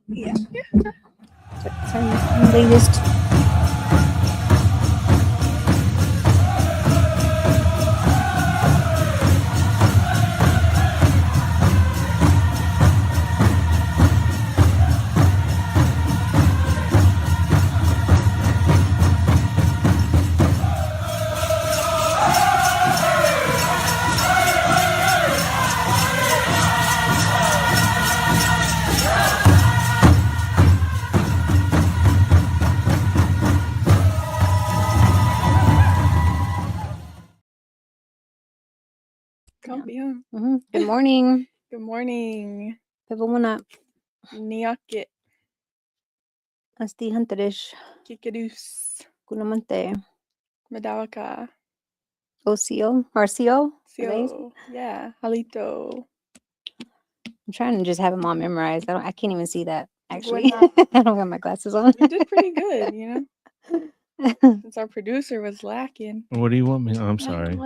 Yeah. Turn the latest. Comfy, huh? Good morning. Good morning. Pepo muna. Niyakit. Asti hunterish. Kikadus. Kunamante. Madawaka. OCO. RCO. Sio. Yeah. Halito. I'm trying to just have them all memorized. I can't even see that, actually. Gwenna. I don't got my glasses on. You did pretty good, you know? Since our producer was lacking. What do you want me? I'm sorry.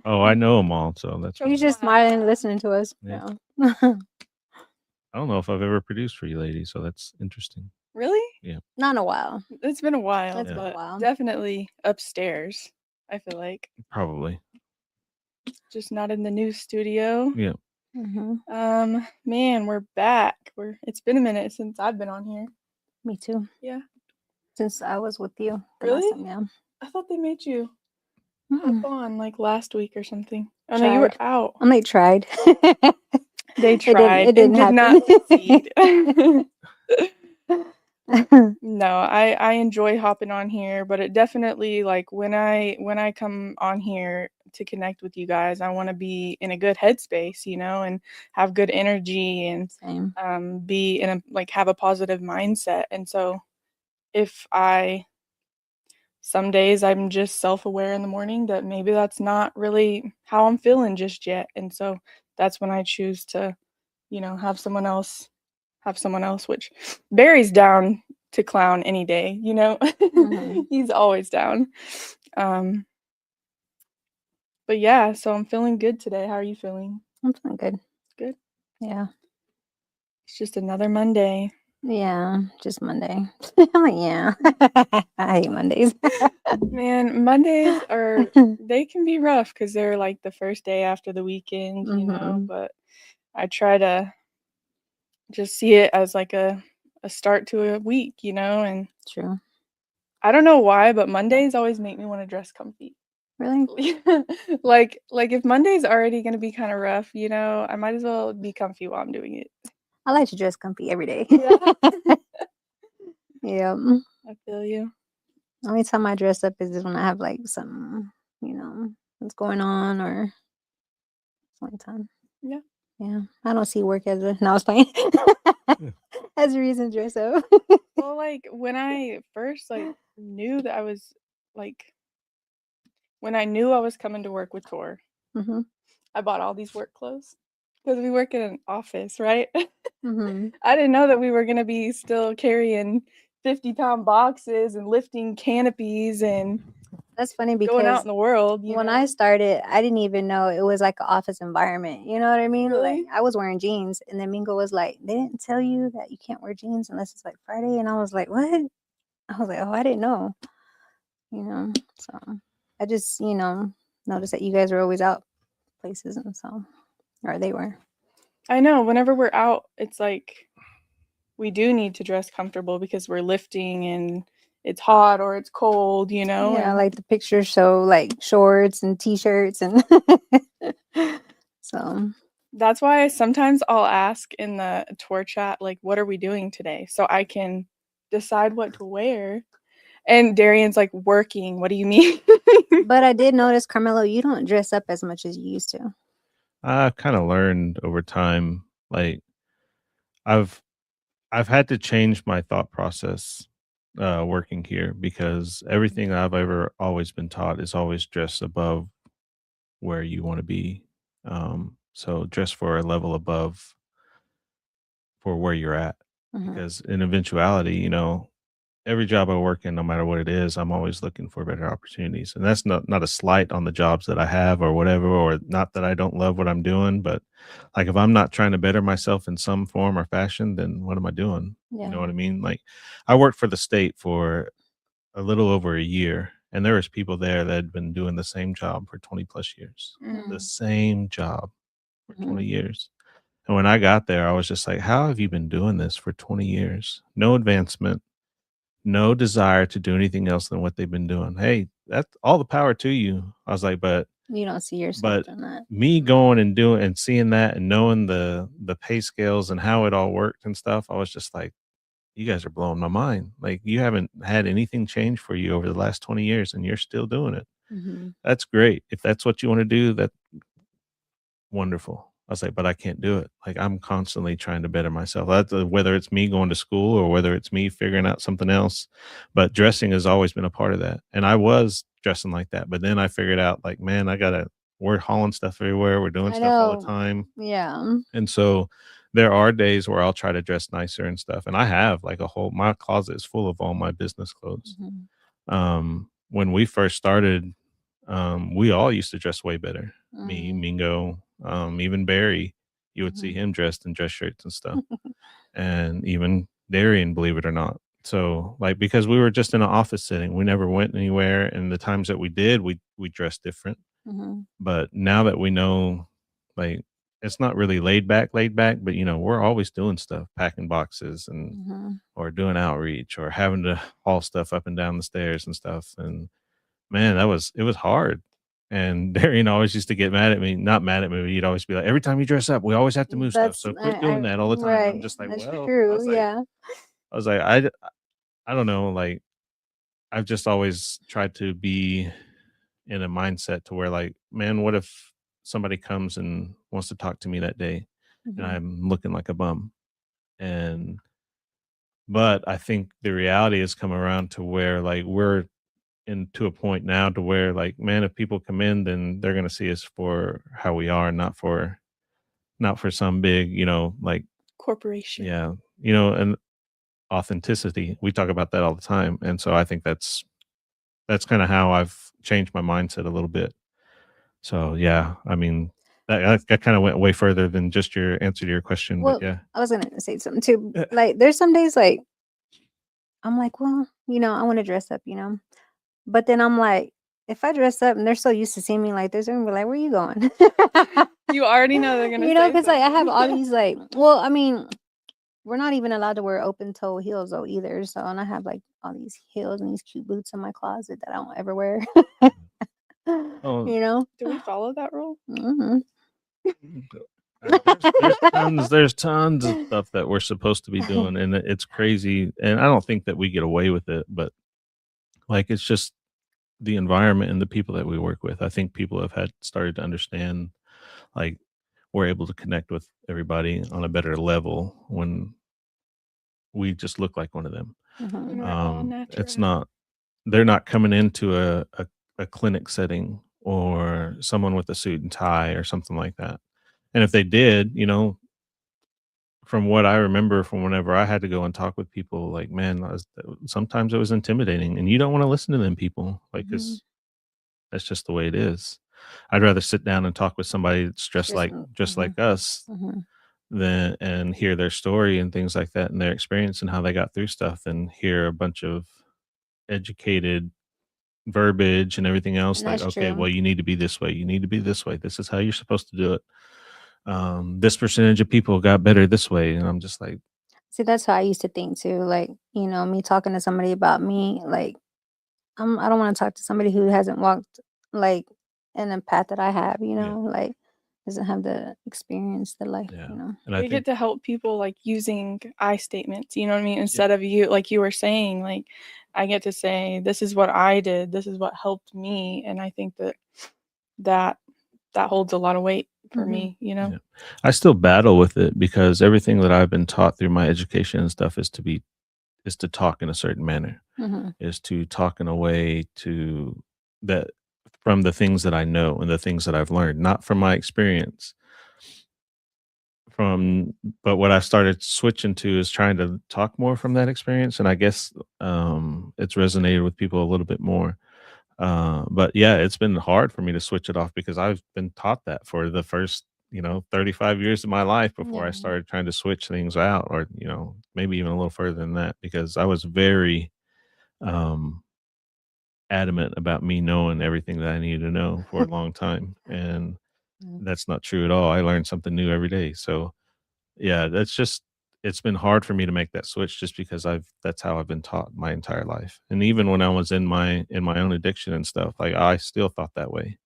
Oh, I know them all, so that's He's just smiling and listening to us. Yeah. Yeah. I don't know if I've ever produced for you ladies, so that's interesting. Really? Yeah. Not in a while. It's been a while, It's been a but while. definitely upstairs, I feel like. Probably. Just not in the new studio. Yeah. Man, we're back. It's been a minute since I've been on here. Me too. Yeah. Since I was with you. Really? Last time, yeah. I thought they made you hop on like last week or something. Oh Tried. no, you were out. They tried. They tried. It didn't did happen. not succeed. No, I enjoy hopping on here, but it definitely, like, when I come on here to connect with you guys, I want to be in a good headspace, you know, and have good energy and Same. be in a, like, have a positive mindset. And so if some days I'm just self-aware in the morning that maybe that's not really how I'm feeling just yet. And so that's when I choose to, you know, have someone else, which Barry's down to clown any day, you know. He's always down. But yeah, so I'm feeling good today. How are you feeling? I'm feeling good. Good. Yeah. It's just another Monday. Yeah, just Monday. Yeah. I hate Mondays. Man, Mondays they can be rough because they're like the first day after the weekend, you know, but I try to just see it as like a start to a week, you know. And True. I don't know why, but Mondays always make me want to dress comfy. Really? like if Monday's already gonna be kind of rough, you know, I might as well be comfy while I'm doing it. I like to dress comfy every day. Yeah. I feel you. Only time I dress up is when I have like some, you know, what's going on or time. Yeah. Yeah. I don't see work as a no, I was playing. As a reason to dress up. Well, like when I first knew that I was when I knew I was coming to work with Tor, I bought all these work clothes because we work in an office, right? I didn't know that we were gonna be still carrying 50-pound boxes and lifting canopies and that's funny because going out in the world. When I started, I didn't even know it was like an office environment. You know what I mean? Really? Like I was wearing jeans, and then Mingo was like, "They didn't tell you that you can't wear jeans unless it's like Friday," and I was like, "What?" I was like, "Oh, I didn't know." You know, so I just noticed that you guys were always out places, and so or they were. I know. Whenever we're out, it's like we do need to dress comfortable because we're lifting and it's hot or it's cold, you know? Yeah, like the pictures show like shorts and t-shirts and so that's why sometimes I'll ask in the tour chat, like, what are we doing today? So I can decide what to wear. And Darian's like, working. What do you mean? But I did notice, Carmelo, you don't dress up as much as you used to. I've kind of learned over time, like I've had to change my thought process working here because everything I've ever always been taught is always dress above where you want to be. So dress for a level above for where you're at. Because in eventuality, you know, every job I work in, no matter what it is, I'm always looking for better opportunities. And that's not a slight on the jobs that I have or whatever, or not that I don't love what I'm doing, but like if I'm not trying to better myself in some form or fashion, then what am I doing? You know Yeah. what I mean? Like I worked for the state for a little over a year, and there was people there that had been doing the same job for 20 plus years. The Mm. same job for 20 Mhm. years. And when I got there, I was just like, how have you been doing this for 20 years? No advancement, no desire to do anything else than what they've been doing. Hey, that's all the power to you. I was like, You don't see yourself but in that. me going and doing and seeing that and knowing the pay scales and how it all worked and stuff, I was just like, you guys are blowing my mind. Like you haven't had anything change for you over the last 20 years and you're still doing it. Mhm. That's great. If that's what you want to do, that's wonderful. I was like, but I can't do it. Like I'm constantly trying to better myself. That's whether it's me going to school or whether it's me figuring out something else. But dressing has always been a part of that. And I was dressing like that. But then I figured out like, man, we're hauling stuff everywhere. We're doing I stuff all the know. time. Yeah. And so there are days where I'll try to dress nicer and stuff. And I have like my closet is full of all my business clothes. Mhm. When we first started, we all used to dress way better. Me, Mhm. Mingo, even Barry, you would see Mhm. him dressed in dress shirts and stuff. And even Darian, believe it or not. So like because we were just in an office setting, we never went anywhere. And the times that we did, we dressed different. Mhm. But now that we know, like, it's not really laid back, but we're always doing stuff, packing boxes and Mhm. or doing outreach or having to haul stuff up and down the stairs and stuff. And man, it was hard. And Darian always used to get mad at me, not mad at me, but he'd always be like, every time you dress up, we always have to move stuff. That's So quit doing that all the time. And I'm right. just like, That's well, true. Yeah. I was like, I don't know. Like, I've just always tried to be in a mindset to where like, man, what if somebody comes and wants to talk to me that day and Mhm. I'm looking like a bum? And but I think the reality has come around to where like we're into a point now to where like, man, if people come in, then they're gonna see us for how we are, not for some big, like Corporation. yeah, and authenticity. We talk about that all the time. And so I think that's kind of how I've changed my mindset a little bit. So yeah, I mean, that kind of went way further than just your answer to your question, but Well, yeah. I was gonna say something too. Like, there's some days like I'm like, well, I want to dress up. But then I'm like, if I dress up and they're so used to seeing me like this, they're gonna be like, "Where you going?" You already know they're gonna say Because like I have something. all these like, well, I mean, we're not even allowed to wear open toe heels though either. So and I have like all these heels and these cute boots in my closet that I don't ever wear. Oh, you know. Do we follow that rule? hmm there's tons of stuff that we're supposed to be doing, and it's crazy. And I don't think that we get away with it, but like it's just the environment and the people that we work with. I think people have had started to understand, like we're able to connect with everybody on a better level when we just look like one of them. When hmm we're all It's natural. not they're not coming into a clinic setting or someone with a suit and tie or something like that. And if they did, from what I remember from whenever I had to go and talk with people, like, man, sometimes it was intimidating, and you don't want to listen to them people, like, hmm because that's just the way it is. I'd rather sit down and talk with somebody that's Just just like us hmm than and hear their story and things like that and their experience and how they got through stuff and hear a bunch of educated verbiage and everything else and like, that's okay, true. well, you need to be this way, you need to be this way, this is how you're supposed to do it. This percentage of people got better this way, and I'm just like, See, that's how I used to think too. Like, me talking to somebody about me, like I don't want to talk to somebody who hasn't walked like in a path that I have, yeah, like doesn't have the experience, the life. yeah. And I We get think to help people like using I statements, you know what I mean? yeah, Instead of you, like you were saying, like I get to say, this is what I did, this is what helped me. And I think that that holds a lot of weight for hmm me, you know? yeah. I still battle with it because everything that I've been taught through my education and stuff is to talk in a certain manner, hmm is to talk in a way to that from the things that I know and the things that I've learned, not from my experience, from but what I started switching to is trying to talk more from that experience, and I guess, it's resonated with people a little bit more. But yeah, it's been hard for me to switch it off because I've been taught that for the first, 35 years of my life before I Yeah. started trying to switch things out or, maybe even a little further than that because I was very um adamant about me knowing everything that I needed to know for a long time. And Mm. that's not true at all. I learn something new every day. So yeah, it's been hard for me to make that switch just because that's how I've been taught my entire life. And even when I was in my own addiction and stuff, like I still thought that way.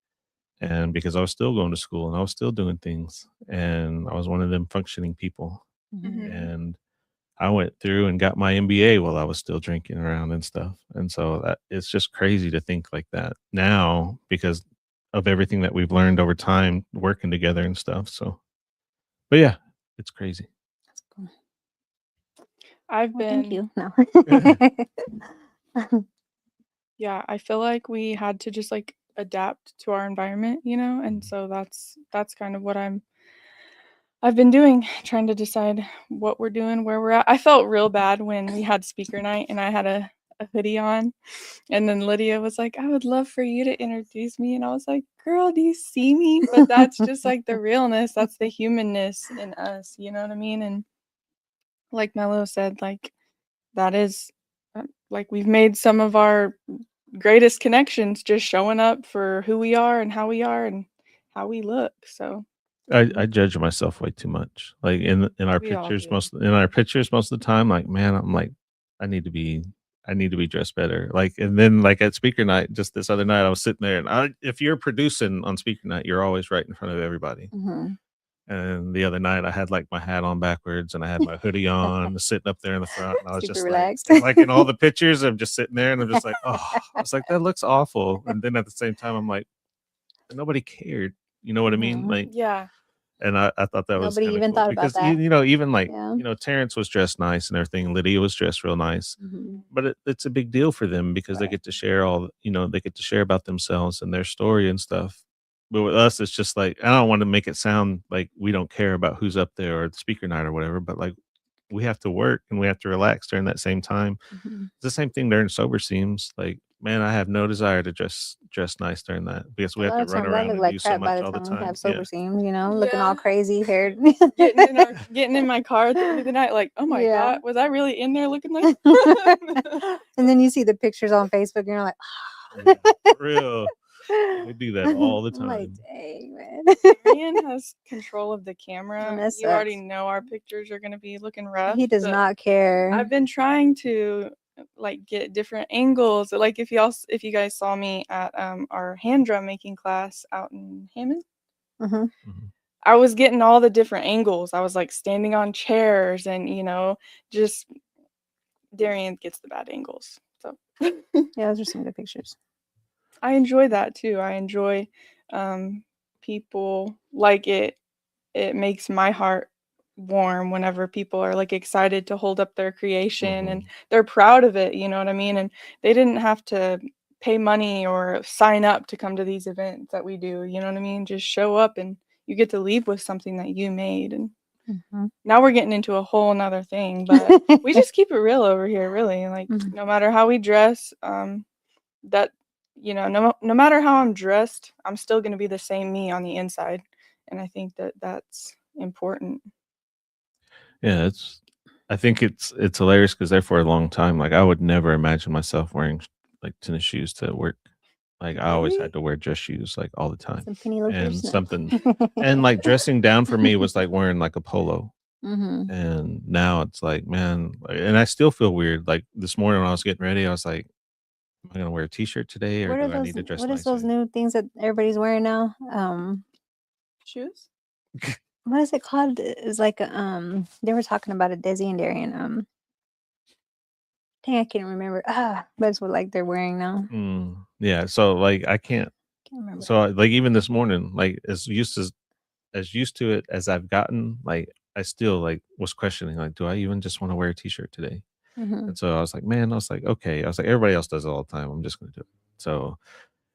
And because I was still going to school and I was still doing things and I was one of them functioning people. Mhm. Mhm. And I went through and got my MBA while I was still drinking around and stuff. And so that it's just crazy to think like that now because of everything that we've learned over time working together and stuff. So, but yeah, it's crazy. That's cool. I've Well, thank been you. No. Yeah, I feel like we had to just like adapt to our environment, and so that's kind of what I've been doing, trying to decide what we're doing, where we're at. I felt real bad when we had speaker night and I had a hoodie on. And then Lydia was like, I would love for you to introduce me. And I was like, girl, do you see me? But that's just like the realness. That's the humanness in us. You know what I mean? And like Mello said, like that is like we've made some of our greatest connections just showing up for who we are and how we look. So I judge myself way too much. Like in our we all pictures, do. most of the time, like man, I'm like, I need to be I need to be dressed better. Like and then like at speaker night, just this other night, I was sitting there and if you're producing on speaker night, you're always right in front of everybody. Mhm. And the other night, I had like my hat on backwards and I had my hoodie on, sitting up there in the front, and I was Super just like, relaxed. and like in all the pictures, I'm just sitting there and I'm just like, oh, I was like, that looks awful. And then at the same time, I'm like, nobody cared. You know what I mean? Mhm. Like Yeah. and I thought that was Nobody kinda even cool thought about because, that. even, like, Yeah. Terrence was dressed nice and everything, Lydia was dressed real nice, Mhm. but it's a big deal for them because they Right. get to share they get to share about themselves and their story and stuff. But with us, it's just like I don't wanna make it sound like we don't care about who's up there or the speaker night or whatever, but, like, we have to work and we have to relax during that same time. Mhm. It's the same thing during sober seems, like, man, I have no desire to dress nice during that because A we have lot to of run times I around look and like do so crap by much the all the time we time. have Yeah. sober scenes, looking all Yeah. crazy, hair. Getting in my car at the end of the night, like, oh my Yeah. God, was I really in there looking like And then you see the pictures on Facebook and you're like, Yeah, for real. We do that all the I'm like, time. dang, man. Marion has control of the And camera. that You already sucks. know our pictures are gonna be looking rough, He does but not care. I've been trying to like get different angles. Like if you guys saw me at our hand drum making class out in Hammond, Mhm. Mhm. I was getting all the different angles. I was like standing on chairs and just Darian gets the bad angles. So Yeah, those are some good pictures. I enjoy that too. I enjoy people like it makes my heart warm whenever people are like excited to hold up their creation and Mhm. they're proud of it, you know what I mean? And they didn't have to pay money or sign up to come to these events that we do, you know what I mean? Just show up and you get to leave with something that you made. And Mhm. now we're getting into a whole nother thing, but we just keep it real over here, really. Like Mhm. no matter how we dress, that no matter how I'm dressed, I'm still going to be the same me on the inside, and I think that that's important. Yeah, I think it's hilarious because there for a long time, like, I would never imagine myself wearing, like, tennis shoes to work. Like, I always Really? had to wear dress shoes, like, all the time. Some penny loafers, And no. something and, like, dressing down for me was like wearing, like, a polo. Mhm. And now it's like, man and I still feel weird. Like, this morning when I was getting ready, I was like, "Am I gonna wear a t-shirt today, or What are do I those? need to dress What is those nicer?" new things that everybody's wearing now? Shoes? What is it called? It's like they were talking about it, Desi and Darian. Dang, I can't remember. That's what like they're wearing now. Yeah, so, like, I can't Can't remember. so, like, even this morning, like, as used to it as I've gotten, like, I still, like, was questioning, like, "Do I even just wanna wear a t-shirt today?" Mhm. And so I was like, "Man," I was like, "Okay." I was like, "Everybody else does it all the time. I'm just gonna do it." So,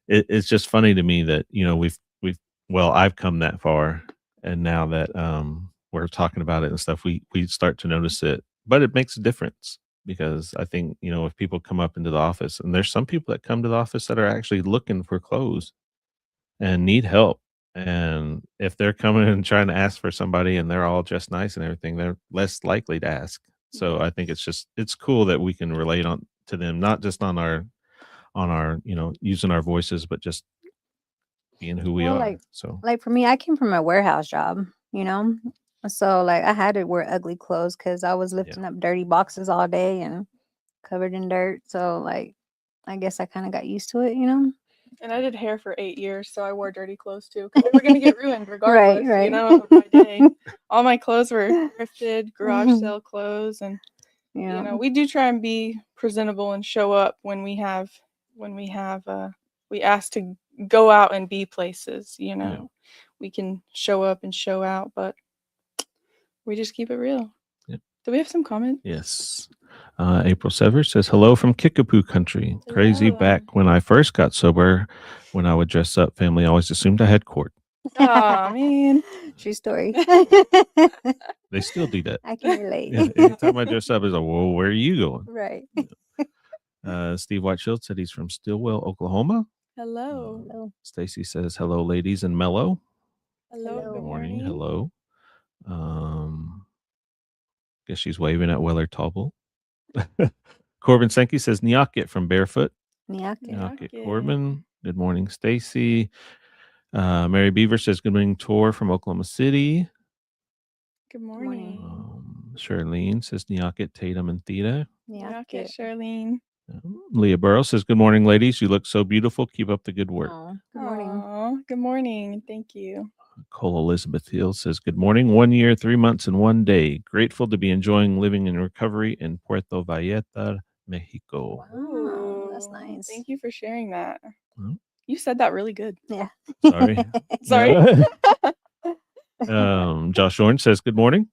it's just funny to me that, I've come that far, and now that, we're talking about it and stuff, we start to notice it. But it makes a difference because I think, if people come up into the office, and there's some people that come to the office that are actually looking for clothes and need help. And if they're coming and trying to ask for somebody and they're all dressed nice and everything, they're less likely to ask. So I think it's cool that we can relate on to them, not just on our using our voices, but just being who we Well, are. So like for me, I came from a warehouse job, you know? So like I had to wear ugly clothes because I was lifting up dirty boxes all day and covered in dirt. So like I guess I kind of got used to it, you know? And I did hair for 8 years, so I wore dirty clothes too, because they were gonna get ruined regardless, Right. of my day. All my clothes were thrifted, garage sale clothes, and Yeah. we do try and be presentable and show up when we ask to go out and be places, Yeah. We can show up and show out, but we just keep it real. Yep. Do we have some comments? Yes. April Severs says, hello from Kickapoo country. Crazy Hello. back when I first got sober, when I would dress up, family always assumed I had court. Oh man. True story. They still do that. I can relate. Yeah, anytime I dress up, it's like, whoa, where are you going? Right. Steve Whiteshield said he's from Stillwell, Oklahoma. Hello. Hello. Stacy says, hello, ladies and mellow. Hello. Hello. Good morning. Hello. Guess she's waving at Weller Tauble. Corbin Sankey says, Nyakit from Barefoot. Nyakit. Nyakit Corbin. Good morning, Stacy. Mary Beaver says, good morning, Tor from Oklahoma City. Good morning. Charlene says, Nyakit, Tatum, and Theta. Nyakit, Charlene. Leah Burrow says, good morning, ladies. You look so beautiful. Keep up the good work. Good morning. Aww, good morning. Thank you. Cole Elizabeth Hill says, good morning. 1 year, 3 months, and 1 day. Grateful to be enjoying living in recovery in Puerto Vallarta, Mexico. Wow, that's nice. Thank you for sharing that. Well, You said that really good. Yeah. sorry. Sorry. Josh Orange says, good morning.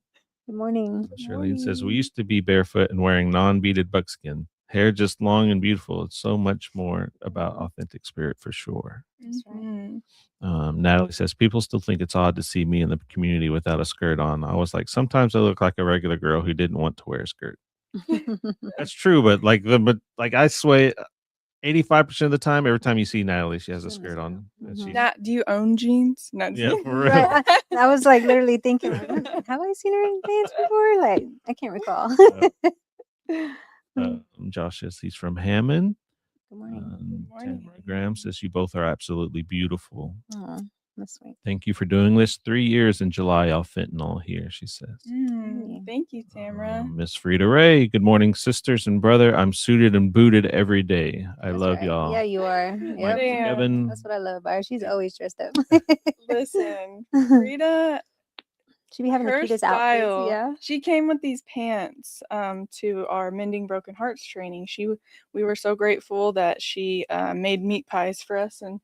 Good morning. Charlene says, we used to be barefoot and wearing non-beaded buckskin. Hair just long and beautiful. It's so much more about authentic spirit for sure. That's right. Natalie says, people still think it's odd to see me in the community without a skirt on. I was like, sometimes I look like a regular girl who didn't want to wear a skirt. That's true, but I swear 85% of the time, every time you see Natalie, she has a skirt on. Nat, do you own jeans? No. Yeah, for real. Right. I was like literally thinking, like, have I seen her in pants before? Like, I can't recall. Josh says he's from Hammond. Good morning. Tamara Graham says you both are absolutely beautiful. Oh, that's sweet. Thank you for doing this. 3 years in July, I'll fentanyl here, she says. Thank you, Tamara. Miss Frida Ray, good morning, sisters and brother. I'm suited and booted every day. I love y'all. Yeah, you are. Yep. Kevin. That's what I love about her. She's always dressed up. Listen, Frida, she be having her the cutest style. outfits. Yeah. She came with these pants to our Mending Broken Hearts training. We were so grateful that she made meat pies for us and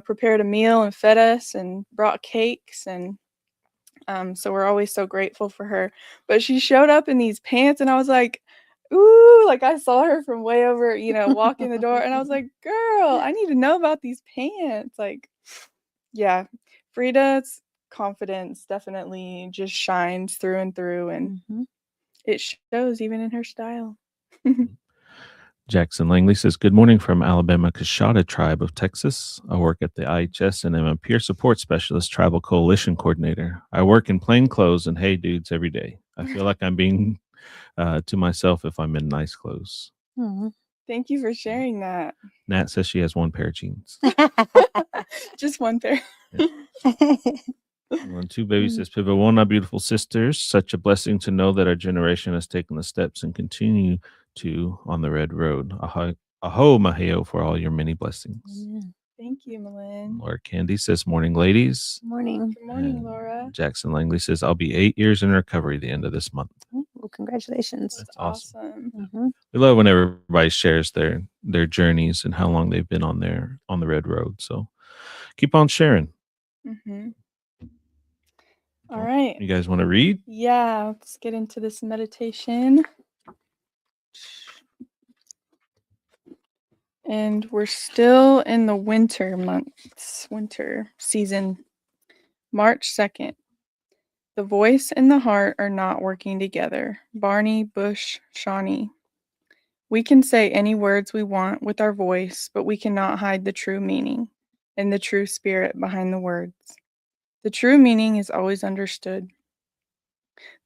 prepared a meal and fed us and brought cakes and so we're always so grateful for her. But she showed up in these pants and I was like, ooh, like I saw her from way over, walking the door and I was like, girl, I need to know about these pants. Like, yeah, Frida's confidence definitely just shines through and through and it shows even in her style. Jackson Langley says, good morning from Alabama Coshada Tribe of Texas. I work at the IHS and am a peer support specialist, tribal coalition coordinator. I work in plain clothes and hey dudes every day. I feel like I'm being to myself if I'm in nice clothes. Thank you for sharing that. Nat says she has 1 pair of jeans. Just 1 pair. Two Baby says, Pivot One, our beautiful sisters. Such a blessing to know that our generation has taken the steps and continue to on the red road. Aho maheo for all your many blessings. Thank you, Malin. Laura Candy says, morning, ladies. Morning. Good morning, Laura. Jackson Langley says, I'll be 8 years in recovery the end of this month. Well, congratulations. That's awesome. We love when everybody shares their journeys and how long they've been on the red road. So keep on sharing. All right. You guys want to read? Yeah, let's get into this meditation. And we're still in the winter months, winter season, March 2nd. The voice and the heart are not working together. Barney Bush, Shawnee. We can say any words we want with our voice, but we cannot hide the true meaning and the true spirit behind the words. The true meaning is always understood.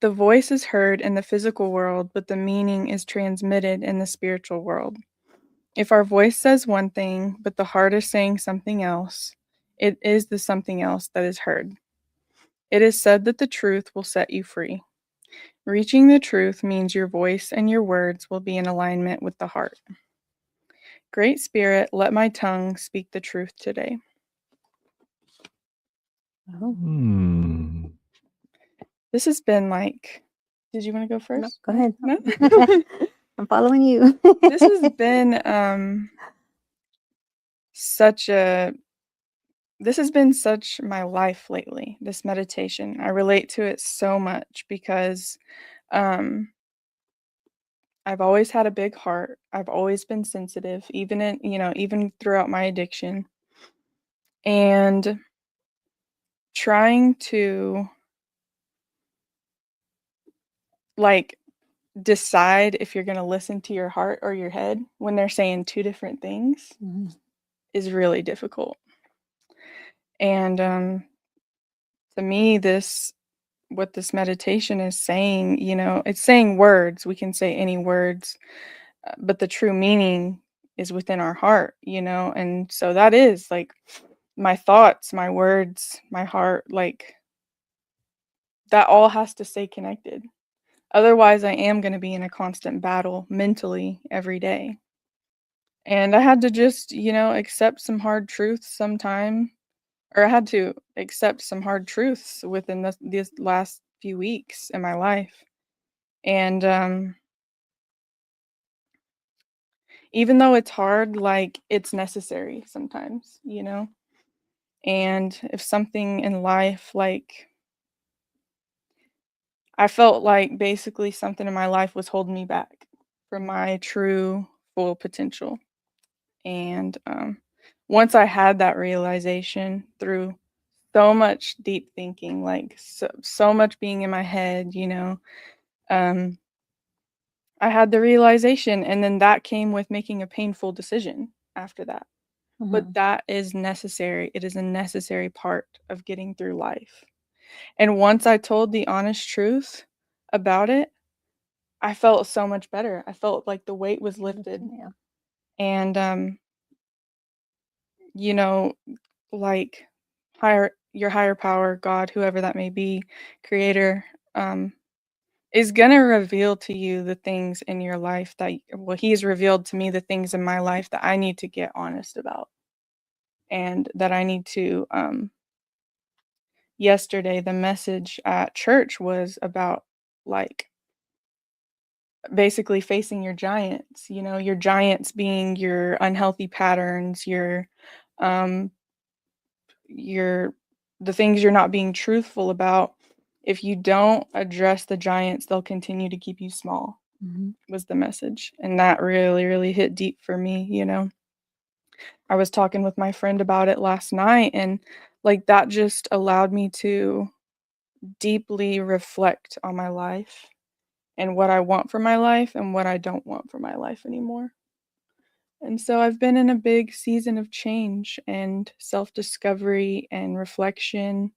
The voice is heard in the physical world, but the meaning is transmitted in the spiritual world. If our voice says one thing, but the heart is saying something else, it is the something else that is heard. It is said that the truth will set you free. Reaching the truth means your voice and your words will be in alignment with the heart. Great Spirit, let my tongue speak the truth today. Oh, This has been like, did you want to go no, first? go ahead. No? I'm following you. This has been such my life lately, this meditation. I relate to it so much because I've always had a big heart. I've always been sensitive, even throughout my addiction. And trying to like decide if you're going to listen to your heart or your head when they're saying two different things is really difficult. And to me, what this meditation is saying, it's saying words. We can say any words, but the true meaning is within our heart, and so that is like my thoughts, my words, my heart, like that all has to stay connected. Otherwise, I am going to be in a constant battle mentally every day. And I had to just, accept some hard truths sometime, or I had to accept some hard truths within these last few weeks in my life. And even though it's hard, like it's necessary sometimes, And if something in life, like I felt like basically something in my life was holding me back from my true full potential. And once I had that realization through so much deep thinking, like so much being in my head, I had the realization, and then that came with making a painful decision after that. But that is necessary. It is a necessary part of getting through life. And once I told the honest truth about it, I felt so much better. I felt like the weight was lifted. Yeah. And like your higher power, God, whoever that may be, creator, is gonna reveal to you the things in your life he's revealed to me the things in my life that I need to get honest about, and that I need to yesterday the message at church was about like basically facing your giants, your giants being your unhealthy patterns, um the things you're not being truthful about. If you don't address the giants, they'll continue to keep you small, was the message. And that really, really hit deep for me, I was talking with my friend about it last night, and like that just allowed me to deeply reflect on my life and what I want for my life and what I don't want for my life anymore. And so I've been in a big season of change and self-discovery and reflection,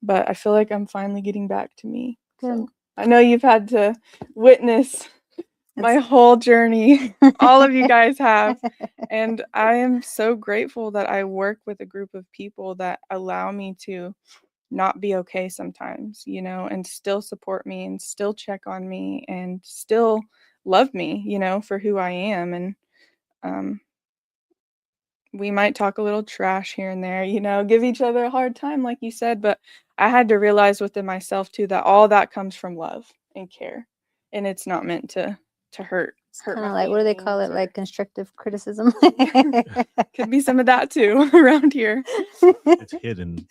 but I feel like I'm finally getting back to me. So I know you've had to witness my whole journey. All of you guys have. And I am so grateful that I work with a group of people that allow me to not be okay sometimes, and still support me and still check on me and still love me, for who I am. And we might talk a little trash here and there, give each other a hard time, like you said, but I had to realize within myself too that all that comes from love and care, and it's not meant to hurt. It's kind of like, what do they call it? Like constructive criticism. Could be some of that too around here. It's hidden.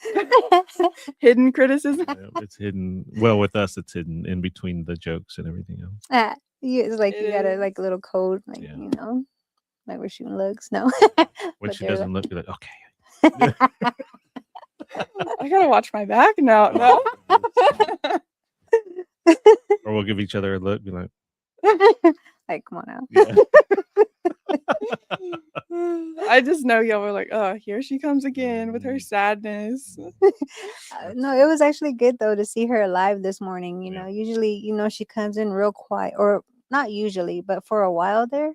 Hidden criticism. It's hidden. Well, with us, it's hidden in between the jokes and everything else. It's like you got a like a little code, like like we're shooting lugs. No, When she doesn't look, you're like, okay. I gotta watch my back now. No. Or we'll give each other a look, be like, Like, come on out. yeah. I just know y'all were like, oh, here she comes again with her sadness. No, it was actually good though to see her alive this morning. Yeah. Usually, she comes in real quiet, or not usually, but for a while there,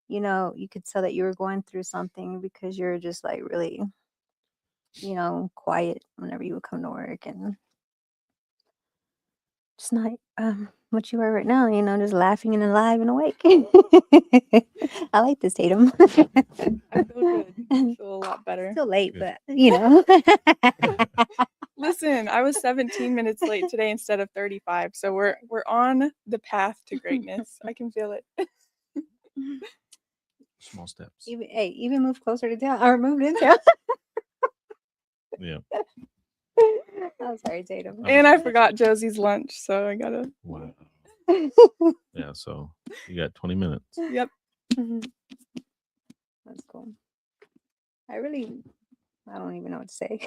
you could tell that you were going through something because you're just like really, quiet whenever you would come to work, and just not what you are right now, just laughing and alive and awake. I like this, Tatum. I feel good. I feel a lot better. Still late, Good. but Listen, I was 17 minutes late today instead of 35, so we're on the path to greatness. I can feel it. Small steps. even move closer to town or moved in town. Yeah. I'm sorry, Tatum. And I forgot Josie's lunch, so I gotta. Wow. Yeah, so you got 20 minutes. Yep. Mhm. That's cool. I don't even know what to say.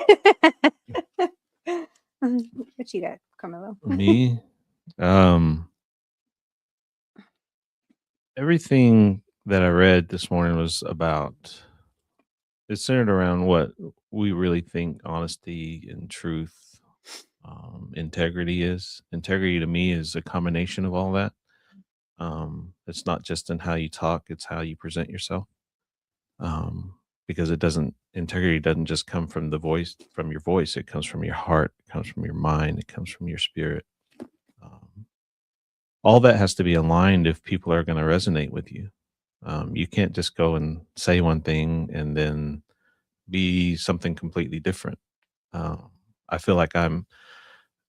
What you got, Carmelo? Me, everything that I read this morning was about, it's centered around what we really think honesty and truth, integrity is. Integrity to me is a combination of all that. It's not just in how you talk, it's how you present yourself. Because integrity doesn't just come from your voice, it comes from your heart, it comes from your mind, it comes from your spirit. All that has to be aligned if people are going to resonate with you. You can't just go and say one thing and then be something completely different. I feel like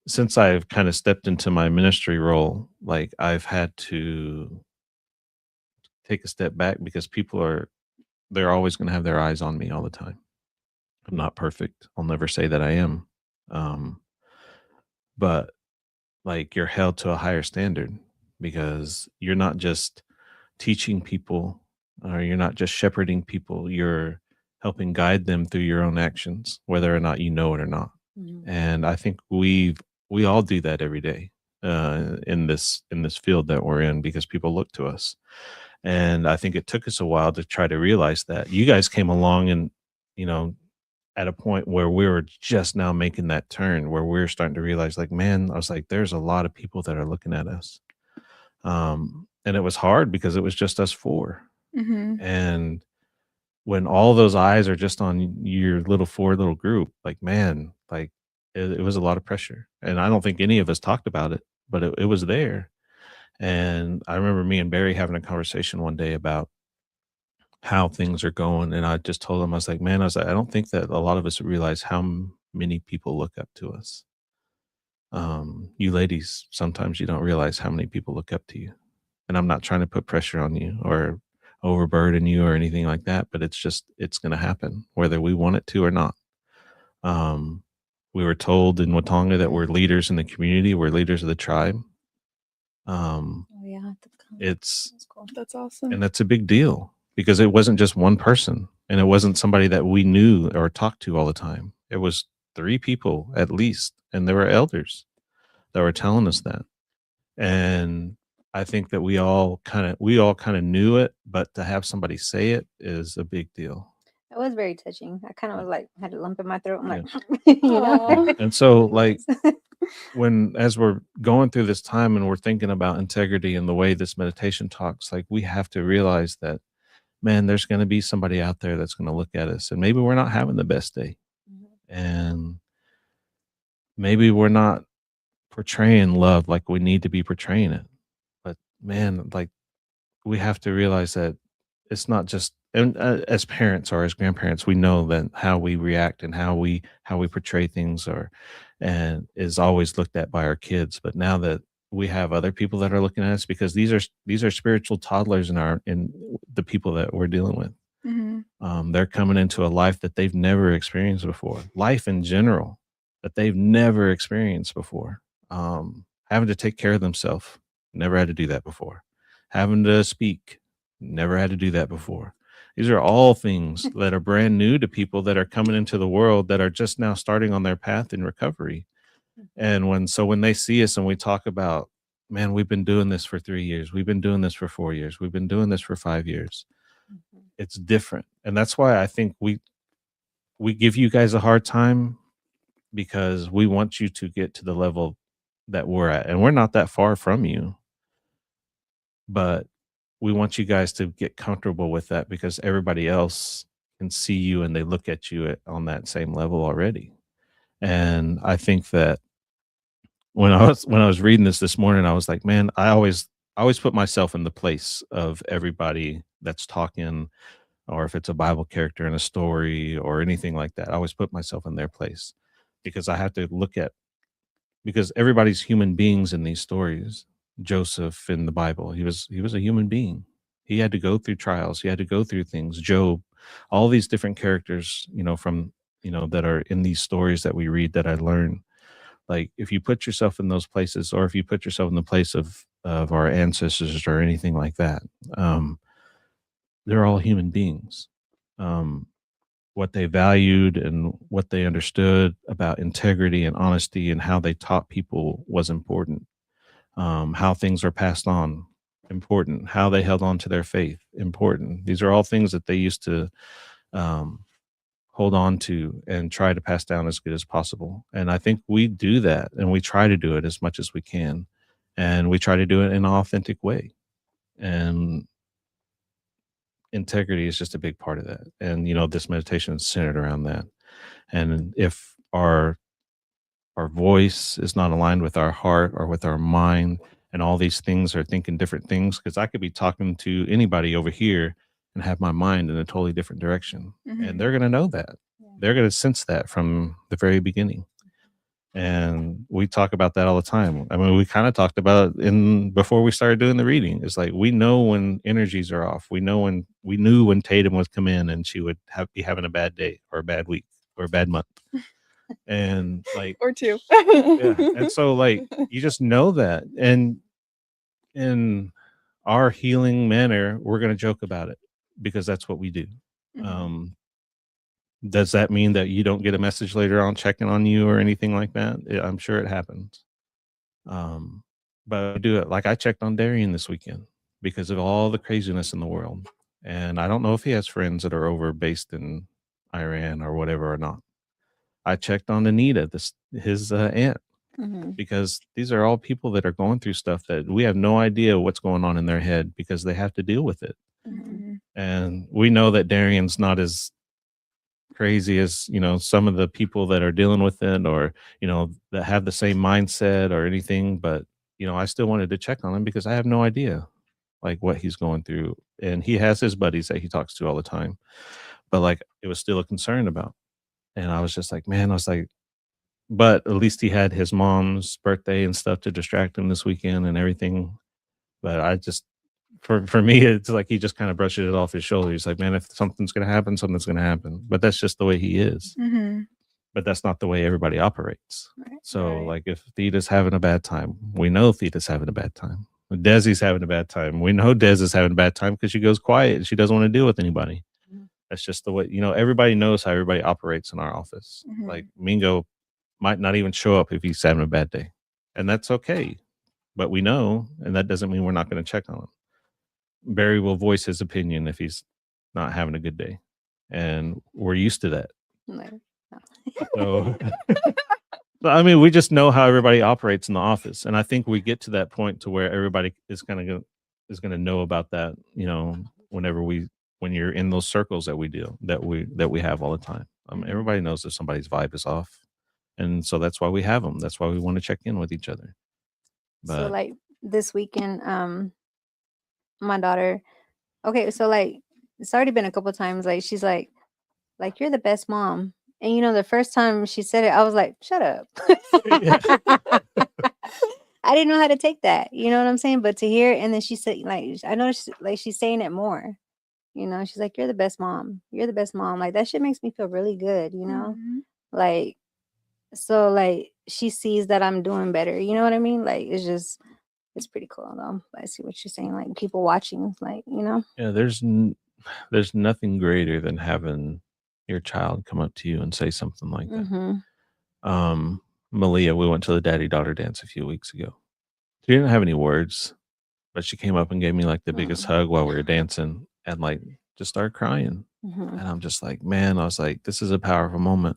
since I've kind of stepped into my ministry role, like I've had to take a step back because they're always going to have their eyes on me all the time. I'm not perfect. I'll never say that I am. But like you're held to a higher standard because you're not just teaching people or you're not just shepherding people. You're helping guide them through your own actions, whether or not you know it or not. Mhm. And I think we all do that every day in this field that we're in because people look to us. And I think it took us a while to try to realize that. You guys came along and, at a point where we were just now making that turn where we're starting to realize like, man, I was like, there's a lot of people that are looking at us. And it was hard because it was just us four. Mm-hmm. And when all those eyes are just on your four little group, like, man, like it was a lot of pressure. And I don't think any of us talked about it, but it was there. And I remember me and Barry having a conversation one day about how things are going. And I just told him, I was like, man, I don't think that a lot of us realize how many people look up to us. You ladies, sometimes you don't realize how many people look up to you. And I'm not trying to put pressure on you or overburden you or anything like that, but it's going to happen whether we want it to or not. We were told in Watonga that we're leaders in the community. We're leaders of the tribe. Oh yeah, That's cool. That's awesome. And that's a big deal because it wasn't just one person and it wasn't somebody that we knew or talked to all the time. It was 3 people at least. And there were elders that were telling us that. And I think that we all kind of knew it, but to have somebody say it is a big deal. It was very touching. I kind of was like, had a lump in my throat. I'm like, Aw. And so like as we're going through this time and we're thinking about integrity and the way this meditation talks, like we have to realize that, man, there's going to be somebody out there that's going to look at us and maybe we're not having the best day. And maybe we're not portraying love like we need to be portraying it. But man, like we have to realize that it's not just, and as parents or as grandparents, we know that how we react and how we portray things and is always looked at by our kids. But now that we have other people that are looking at us, because these are spiritual toddlers in the people that we're dealing with. Mm-hmm. They're coming into a life that they've never experienced before, life in general that they've never experienced before. Having to take care of themselves, never had to do that before. Having to speak, never had to do that before. These are all things that are brand new to people that are coming into the world that are just now starting on their path in recovery. And when they see us and we talk about, man, we've been doing this for 3 years, we've been doing this for 4 years, we've been doing this for 5 years. It's different. And that's why I think we give you guys a hard time, because we want you to get to the level that we're at. And we're not that far from you, but we want you guys to get comfortable with that, because everybody else can see you and they look at you on that same level already. And I think that when I was reading this morning, I was like, man, I always put myself in the place of everybody that's talking, or if it's a Bible character in a story or anything like that. I always put myself in their place, because I have to look at, because everybody's human beings in these stories. Joseph in the Bible, he was a human being. He had to go through trials. He had to go through things. Job, all these different characters, from that are in these stories that we read, that I learn. Like, if you put yourself in those places, or if you put yourself in the place of our ancestors or anything like that, they're all human beings. Um, what they valued and what they understood about integrity and honesty and how they taught people was important. How things are passed on, important. How they held on to their faith, important. These are all things that they used to um, hold on to and try to pass down as good as possible. And I think we do that, and we try to do it as much as we can. And we try to do it in an authentic way. And integrity is just a big part of that. And, this meditation is centered around that. And if our voice is not aligned with our heart or with our mind, and all these things are thinking different things, because I could be talking to anybody over here and have my mind in a totally different direction. And they're going to know that. They're going to sense that from the very beginning. And we talk about that all the time. I mean, we kind of talked about it before we started doing the reading. It's like, we know when energies are off. We knew when Tatum would come in and she would be having a bad day or a bad week or a bad month. And like, Or two. yeah. And so, like, you just know that. And in our healing manner, we're going to joke about it, because that's what we do. Does that mean that you don't get a message later on checking on you or anything like that? I'm sure it happens. But I do it. Like, I checked on Darian this weekend because of all the craziness in the world. And I don't know if he has friends that are over based in Iran or whatever or not. I checked on Anita, his aunt, because these are all people that are going through stuff that we have no idea what's going on in their head, because they have to deal with it. And we know that Darian's not as crazy as, some of the people that are dealing with it, or, that have the same mindset or anything. But, I still wanted to check on him, because I have no idea like what he's going through. And he has his buddies that he talks to all the time. But like, it was still a concern about. And I was just like, man, but at least he had his mom's birthday and stuff to distract him this weekend and everything. But I just, for me, it's like he just kind of brushes it off his shoulder. He's like, man, if something's going to happen, something's going to happen. But that's just the way he is. But that's not the way everybody operates. Right. So, like, if Theta's having a bad time, we know Theta's having a bad time. When Desi's having a bad time, we know Des is having a bad time, because she goes quiet and she doesn't want to deal with anybody. That's just the way, everybody knows how everybody operates in our office. Like, Mingo might not even show up if he's having a bad day. And that's okay. But we know, and that doesn't mean we're not going to check on him. Barry will voice his opinion if he's not having a good day. And we're used to that. No. So, I mean, we just know how everybody operates in the office. And I think we get to that point to where everybody is going to know about that, when you're in those circles that we have all the time. Everybody knows if somebody's vibe is off. And so that's why we have them. That's why we want to check in with each other. So But like this weekend, my daughter, okay, so like it's already been a couple times, like she's like you're the best mom. And the first time she said it, I was like, shut up. I didn't know how to take that. You know what I'm saying? But to hear it, and then she said, like, I know she's saying it more. She's like, you're the best mom. You're the best mom. Like, that shit makes me feel really good, Like, so like she sees that I'm doing better. You know what I mean? Like, it's pretty cool though. I see what you're saying. Like, people watching, like, yeah, there's nothing greater than having your child come up to you and say something like that. Malia, we went to the daddy-daughter dance a few weeks ago. She didn't have any words, but she came up and gave me like the biggest hug while we were dancing and like just started crying. And I'm just like, man, I was like, this is a powerful moment.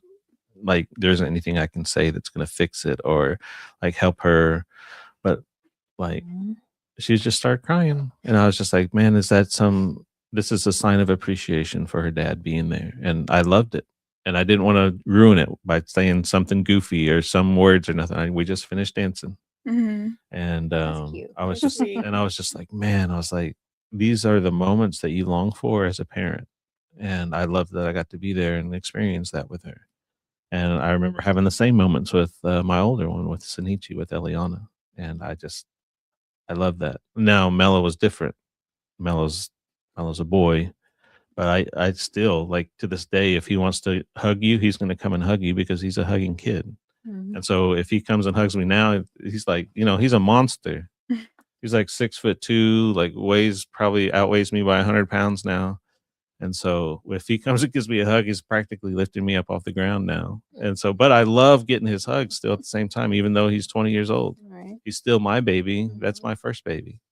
Like, there isn't anything I can say that's going to fix it or like help her. But like, she just started crying. And I was just like, man, this is a sign of appreciation for her dad being there. And I loved it. And I didn't want to ruin it by saying something goofy or some words or nothing. We just finished dancing. And cute. I was That's just sweet. and I was just like, man, I was like, these are the moments that you long for as a parent. And I love that I got to be there and experience that with her. And I remember having the same moments with my older one, with Sanichi, with Eliana. And I love that. Now Mello was different. Mello's a boy, but I still, like, to this day, if he wants to hug you, he's going to come and hug you because he's a hugging kid. And so if he comes and hugs me now, he's like, he's a monster. He's like 6'2", like probably outweighs me by 100 pounds now. And so if he comes and gives me a hug, he's practically lifting me up off the ground now. And so, but I love getting his hugs still at the same time, even though he's 20 years old. Right. He's still my baby. That's my first baby.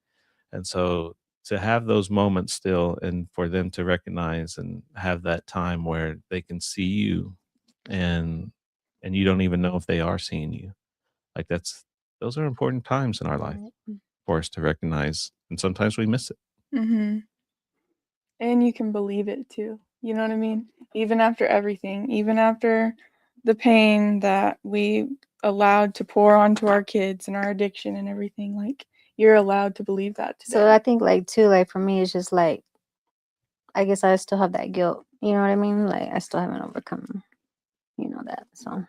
And so to have those moments still, and for them to recognize and have that time where they can see you and you don't even know if they are seeing you. Like, those are important times in our life for us to recognize. And sometimes we miss it. And you can believe it too. You know what I mean? Even after everything, even after the pain that we allowed to pour onto our kids and our addiction and everything, like, you're allowed to believe that today. So I think, like, too, like, for me, it's just like, I guess I still have that guilt. You know what I mean? Like, I still haven't overcome, that. So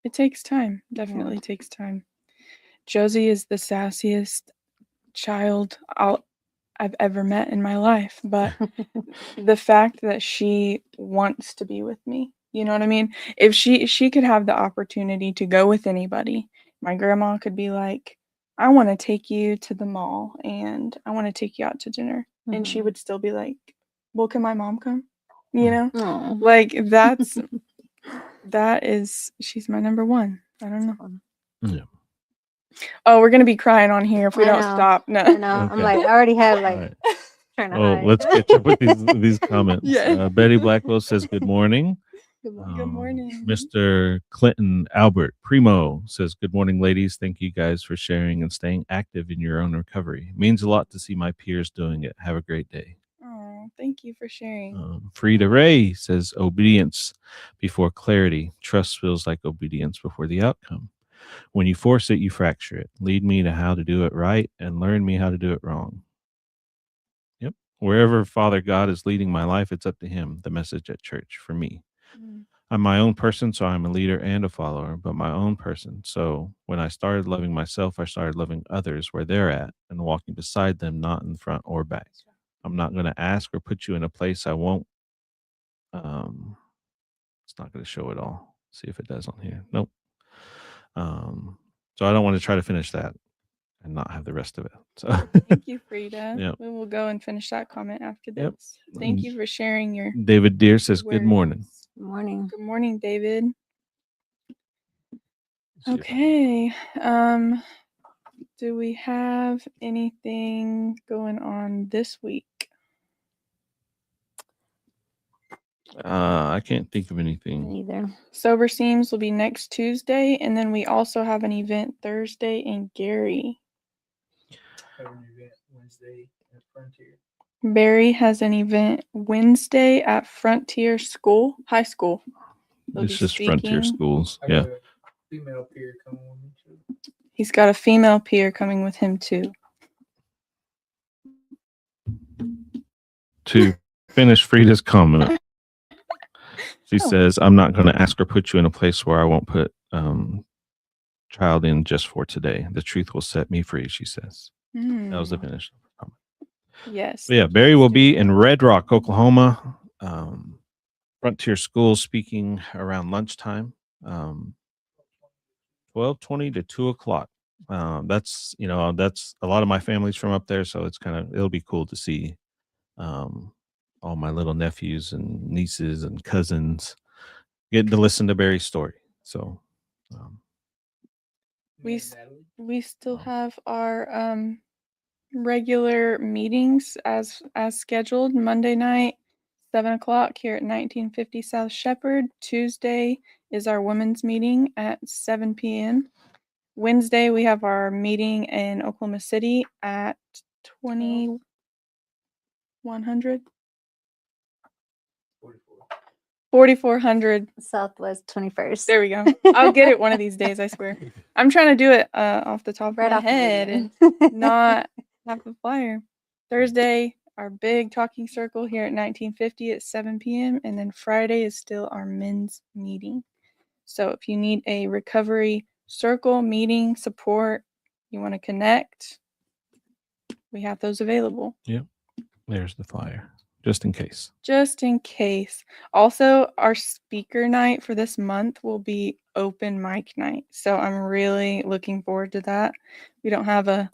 it takes time. Definitely takes time. Josie is the sassiest child I've ever met in my life, but the fact that she wants to be with me, you know what I mean? If she could have the opportunity to go with anybody, my grandma could be like, I want to take you to the mall and I want to take you out to dinner. And she would still be like, well, can my mom come? You know? Like, she's my number one. I don't know. Yeah. Oh, we're gonna be crying on here if we don't stop. No. I know. I'm like, I already have, like, Right. trying to Well, hide. let's catch up with these comments. Yeah. Betty Blackwell says, good morning. Good morning. Good morning. Mr. Clinton Albert Primo says, good morning, ladies. Thank you guys for sharing and staying active in your own recovery. It means a lot to see my peers doing it. Have a great day. Oh, thank you for sharing. Frida Ray says, obedience before clarity. Trust feels like obedience before the outcome. When you force it, you fracture it. Lead me to how to do it right and learn me how to do it wrong. Yep. Wherever Father God is leading my life, it's up to him. The message at church for me. I'm my own person, so I'm a leader and a follower, but my own person. So when I started loving myself, I started loving others where they're at and walking beside them, not in front or back. I'm not going to ask or put you in a place I won't. It's not going to show it all. See if it does on here. Nope. So I don't want to try to finish that and not have the rest of it. So thank you, Frida. Yep. We will go and finish that comment after this. Yep. Thank you for sharing your David Deere says, good morning. Good morning. Good morning, David. Okay. Do we have anything going on this week? I can't think of anything. Either. Sober Seams will be next Tuesday, and then we also have an event Thursday in Gary. Have an event Wednesday at Frontier. Barry has an event Wednesday at Frontier High School. It's just Frontier Schools. I Yeah. got a female peer coming with me too. He's got a female peer coming with him too. To finish Frida's comment, she says, I'm not going to ask or put you in a place where I won't put child in just for today. The truth will set me free, she says. That was the finish comment. Yes. But yeah, Barry will be in Red Rock, Oklahoma. Frontier School speaking around lunchtime, 12:20 to 2 o'clock. That's a lot of my family's from up there, so it'll be cool to see all my little nephews and nieces and cousins getting to listen to Barry's story. So, We And s- Natalie? We still Oh. have our regular meetings as scheduled. Monday night, 7 o'clock here at 1950 South Shepherd. Tuesday is our women's meeting at 7 p.m. Wednesday we have our meeting in Oklahoma City at 2100. 44. 4400. Southwest 21st. There we go. I'll get it one of these days, I swear. I'm trying to do it off the top of Right my off the head radio. and not have the flyer. Thursday, our big talking circle here at 1950 at 7 p.m. And then Friday is still our men's meeting. So if you need a recovery circle, meeting, support, you want to connect, we have those available. there's the flyer, just in case. Just in case. Also, our speaker night for this month will be open mic night. So I'm really looking forward to that. We don't have a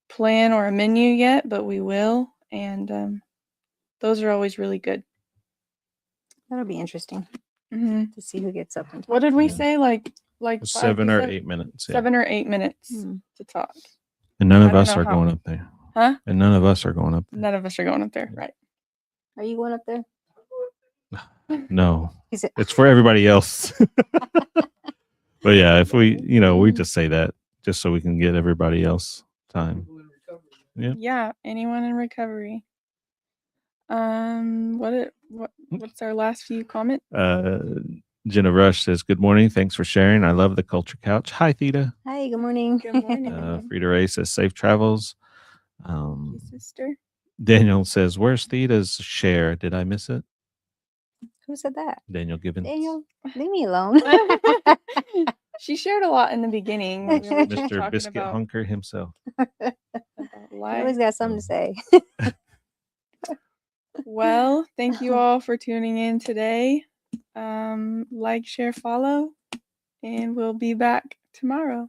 plan or a menu yet, but we will. And those are always really good. That'll be interesting Hmm. to see who gets up and talks. What did we Yeah. say? Like 7 or 8 minutes. Yeah. 7 or 8 minutes Hmm. to talk. And none I of don't us know are how. going up there. Huh? And none of us are going up there. None of us are going up there, right? Are you going up there? No, He said, it's for everybody else. But yeah, if we, we just say that just so we can get everybody else time. People in recovery. Yeah. Yeah, anyone in recovery. What's our last few comments? Jenna Rush says, "Good morning. Thanks for sharing. I love the Culture Couch." Hi, Theta. hi, good morning. Good morning. Frida Ray says, "Safe travels." Your sister. Daniel says, "Where's Theta's share? Did I miss it?" Who said that? Daniel Gibbons. Daniel, leave me alone. She shared a lot in the beginning. when we were just Mr. talking Biscuit about Hunker himself. about You life. always got something to say. Well, thank you all for tuning in today. Like, share, follow, and we'll be back tomorrow.